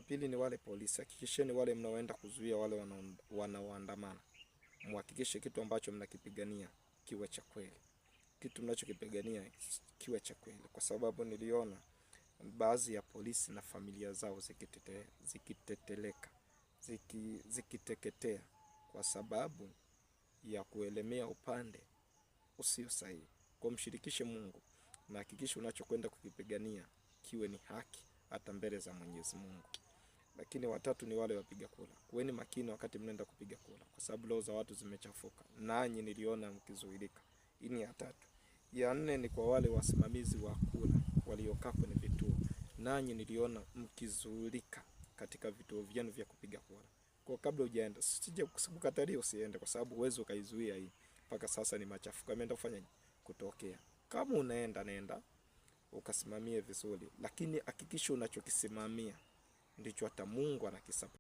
wa pili ni wale polisi. Hakikisheni wale mnaoenda kuzuia wale wanaoandamana, muhakikishe kitu ambacho mnakipigania kiwe cha kweli. Kitu mnachokipigania kiwe cha kweli, kwa sababu niliona baadhi ya polisi na familia zao zikiteketea kwa sababu ya kuelemea upande usio sahihi. Kwa mshirikishe Mungu na hakikisha unachokwenda kukipigania kiwe ni haki hata mbele za Mwenyezi Mungu. Lakini watatu ni wale wapiga kura. Kuweni makini wakati mnaenda kupiga kura, kwa sababu roho za watu zimechafuka. Nanyi niliona mkizuilika. Hii ni ya tatu. Ya nne ni kwa wale wasimamizi wa kura waliokaa kwenye vituo. Nanyi niliona mkizuilika katika vituo vyenu vya kupiga kura. Kwa kabla hujaenda, sije kukatalia usiende, kwa sababu uwezo ukaizuia hii. Mpaka sasa ni machafuko yameenda kufanya kutokea. Kama unaenda nenda ukasimamie vizuri, lakini hakikisha unachokisimamia ndicho hata Mungu anakisapoti.